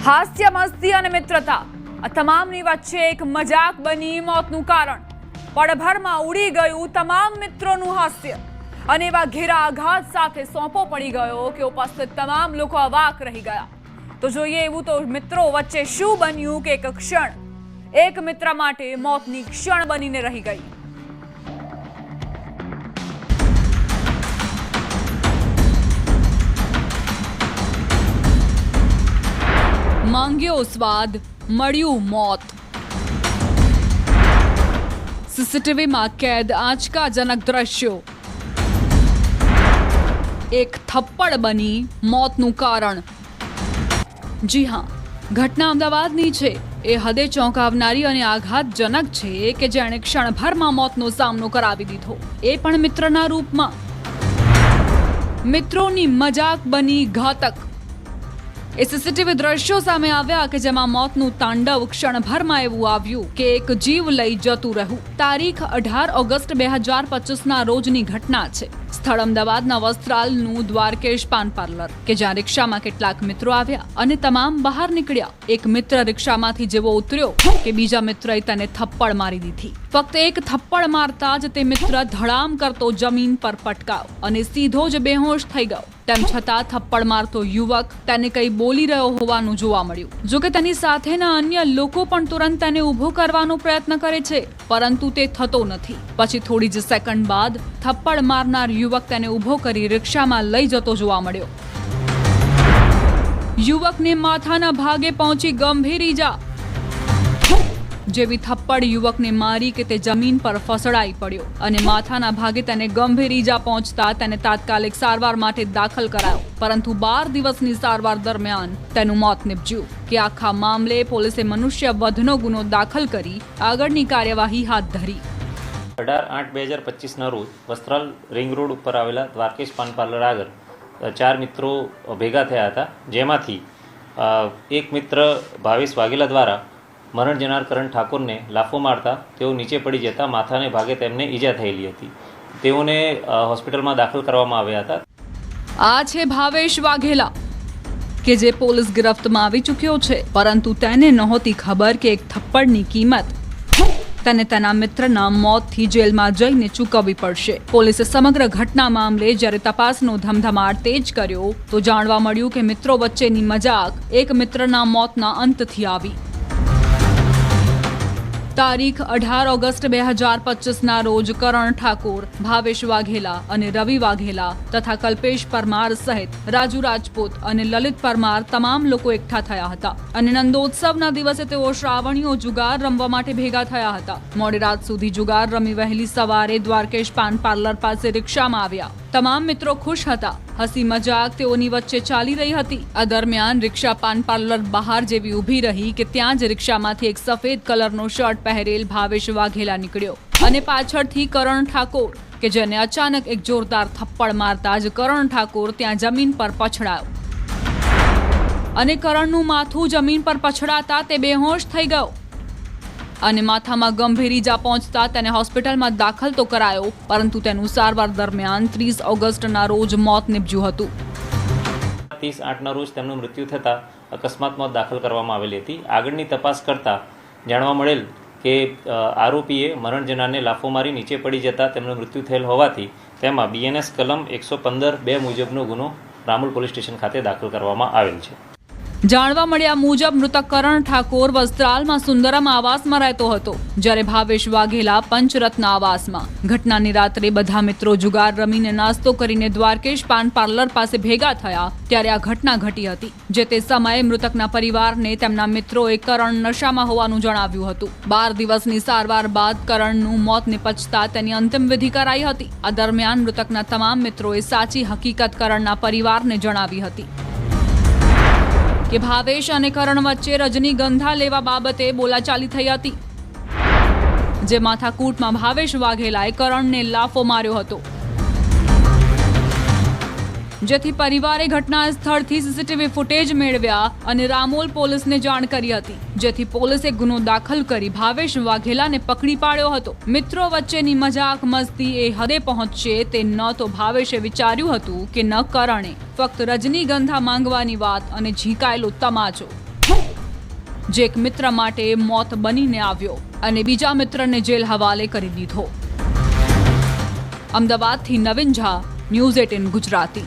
હાસ્ય, મસ્તી અને મિત્રતા આ તમામની વચ્ચે એક મજાક બની મોતનું કારણ. પળભરમાં ઉડી ગયું તમામ મિત્રોનું હાસ્ય અને એવા ઘેરા આઘાત સાથે સોંપો પડી ગયો કે ઉપસ્થિત તમામ લોકો અવાક રહી ગયા. તો જોઈએ એવું તો મિત્રો વચ્ચે શું બન્યું કે એક ક્ષણ એક મિત્ર માટે મોતની ક્ષણ બનીને રહી ગઈ. માંગ્યો સ્વાદ, મળ્યું મોત. સીસીટીવીમાં કેદ આંચકાજનક દ્રશ્યો. એક થપ્પડ બની મોતનું કારણ. જી હા, ઘટના અમદાવાદની છે. એ હદે ચોંકાવનારી અને આઘાતજનક છે કે જેણે ક્ષણભરમાં મોતનો સામનો કરાવી દીધો, એ પણ મિત્રના રૂપમાં. મિત્રોની મજાક બની ઘાતક. એ સીસીટીવી દ્રશ્યો સામે આવ્યા કે જેમાં મોતનું તાંડવ ક્ષણભરમાં એવું આવ્યું કે એક જીવ લઈ જતું રહ્યું. તારીખ 18 ઓગસ્ટ 2025ના રોજની ઘટના છે. સ્થળ અમદાવાદના વસ્ત્રાલનું દ્વારકેશ પાન પાર્લર કે જ્યાં રિક્ષામાં કેટલાક મિત્રો આવ્યા અને તમામ બહાર નીકળ્યા. એક મિત્ર રિક્ષામાંથી જેવો ઉતર્યો કે બીજા મિત્રએ તેને થપ્પડ મારી દીધી. ફક્ત એક થપ્પડ મારતા જ તે મિત્ર ધડામ કરતો જમીન પર પટકાયો અને સીધો જ બેહોશ થઈ ગયો. તેમ છતાં થપ્પડ મારતો યુવક તેને કંઈ બોલી રહ્યો હોવાનું જોવા મળ્યું. જોકે તેની સાથેના અન્ય લોકો પણ તુરંત તેને ઊભો કરવાનો પ્રયત્ન કરે છે, પરંતુ તે થતો નથી. પછી થોડી જ સેકન્ડ બાદ થપ્પડ મારનાર યુવક તેને ઊભો કરી રિક્ષામાં લઈ જતો જોવા મળ્યો. યુવકને માથાના ભાગે પહોંચી ગંભીર ઈજા. જેવી થપ્પડ યુવકને મારી કે તે જમીન પર ફસડાઈ પડ્યો અને માથાના ભાગે તેને ગંભીર ઈજા પહોંચતા તેને તાત્કાલિક સારવાર માટે દાખલ કરાયો, પરંતુ 12 દિવસની સારવાર દરમિયાન તેનું મોત નીપજ્યું. કે આખા મામલે પોલીસે મનુષ્ય વધનો ગુનો દાખલ કરી આગળની કાર્યવાહી હાથ ધરી. 18/8/2025ના રોજ વસ્ત્રાલ રિંગ રોડ ઉપર આવેલા દ્વારકેશ પાન પાર્લર આગળ 4 મિત્રો ભેગા થયા હતા, જેમાંથી એક મિત્ર ભાવેશ વાઘેલા દ્વારા મરણ જનાર કરણ ઠાકોરને લાફો મારતા તેઓ નીચે પડી જતા માથાને ભાગે તેમને ઈજા થયેલી હતી. તેઓને હોસ્પિટલમાં દાખલ કરવામાં આવ્યા હતા. આ છે ભાવેશ વાઘેલા કે જે પોલીસ ગિરફ્તમાં આવી ચૂક્યો છે, પરંતુ તેને નહોતી ખબર કે એક થપ્પડની કિંમત તેને તેના મિત્રના મોતથી જેલમાં જઈને ચૂકવવી પડશે. પોલીસે સમગ્ર ઘટના મામલે જ્યારે તપાસનો ધમધમાટ તેજ કર્યો તો જાણવા મળ્યું કે મિત્રો વચ્ચેની મજાક એક મિત્રના મોતના અંતથી આવી. તારીખ 18 ઓગસ્ટ 2025ના રોજ કરણ ઠાકોર, ભાવેશ વાઘેલા અને રવિ વાઘેલા તથા કલ્પેશ પરમાર સહિત રાજુ રાજપૂત અને લલિત પરમાર તમામ લોકો એકઠા થયા હતા અને નંદોત્સવના દિવસે તેઓ શ્રાવણીઓ જુગાર રમવા માટે ભેગા થયા હતા. મોડી રાત સુધી જુગાર રમી વહેલી સવારે દ્વારકેશ પાન પાર્લર પાસે રિક્ષામાં આવ્યા. તમામ મિત્રો ખુશ હતા. હસી મજાક તેઓની વચ્ચે ચાલી રહી હતી. આ દરમિયાન રિક્ષા પાન પાર્લર બહાર જેવી ઊભી રહી કે ત્યાં જ રિક્ષામાંથી એક સફેદ કલરનો શર્ટ પહેરેલ ભાવેશ વાઘેલા નીકળ્યો અને પાછળથી કરણ ઠાકોર કે જેને અચાનક એક જોરદાર થપ્પડ મારતા જ કરણ ઠાકોર ત્યાં જમીન પર પછડાયો અને કરણનું માથું જમીન પર પછડાતા તે બેહોશ થઈ ગયો અને માથામાં ગંભીર ઈજા પહોંચતા તેને હોસ્પિટલમાં દાખલ તો કરાયો, પરંતુ તેનું સારવાર દરમિયાન 30 ઓગસ્ટના રોજ મોત નીપજ્યું હતું. 30/8ના રોજ તેમનું મૃત્યુ થતાં અકસ્માત મોત દાખલ કરવામાં આવેલી હતી. આગળની તપાસ કરતા જાણવા મળેલ કે આરોપીએ મરણ જનારને લાફો મારી નીચે પડી જતા તેમનું મૃત્યુ થયેલ હોવાથી તેમાં BNS કલમ 115(2) મુજબનો ગુનો રામોલ પોલીસ સ્ટેશન ખાતે દાખલ કરવામાં આવેલ છે. જાણવા મળ્યા મુજબ મૃતક કરણ ઠાકોર વસ્ત્રાલમાં સુંદરમ આવાસમાં રહેતો હતો, જ્યારે ભાવેશ વાઘેલા પંચરત્ન આવાસમાં. ઘટનાની રાત્રે બધા મિત્રો જુગાર રમીને નાસ્તો કરીને દ્વારકેશ પાન પાર્લર પાસે ભેગા થયા ત્યારે આ ઘટના ઘટી હતી. જે તે સમયે મૃતકના પરિવારને તેમના મિત્રોએ કરણ નશામાં હોવાનું જણાવ્યું હતું. 12 દિવસની સારવાર બાદ કરણનું મોત નિપજતા તેની અંતિમ વિધિ કરાઈ હતી. આ દરમિયાન મૃતકના તમામ મિત્રોએ સાચી હકીકત કરણના પરિવારને જણાવી હતી કે ભાવેશ અને કરણ વચ્ચે રજનીગંધા લેવા બાબતે બોલાચાલી થઈ હતી, જે માથાકૂટમાં ભાવેશ વાઘેલાએ કરણને લાફો માર્યો હતો, જેથી પરિવારે ઘટના સ્થળથી સીસીટીવી ફૂટેજ મેળવ્યા અને રામોલ પોલીસને જાણ કરી હતી, જેથી પોલીસે ગુનો દાખલ કરી ભાવેશ વાઘેલાને પકડી પાડ્યો હતો. મિત્રો વચ્ચેની મજાક મસ્તી એ હદે પહોંચશે તે ન તો ભાવેશે વિચાર્યું હતું કે ન કરણે. ફક્ત રજનીગંધા માંગવાની વાત અને ઝીકાયેલો તમાચો જે એક મિત્ર માટે મોત બનીને આવ્યો અને બીજા મિત્રને જેલ હવાલે કરી દીધો. અમદાવાદથી નવીન ઝા, ન્યૂઝ 18 ગુજરાતી.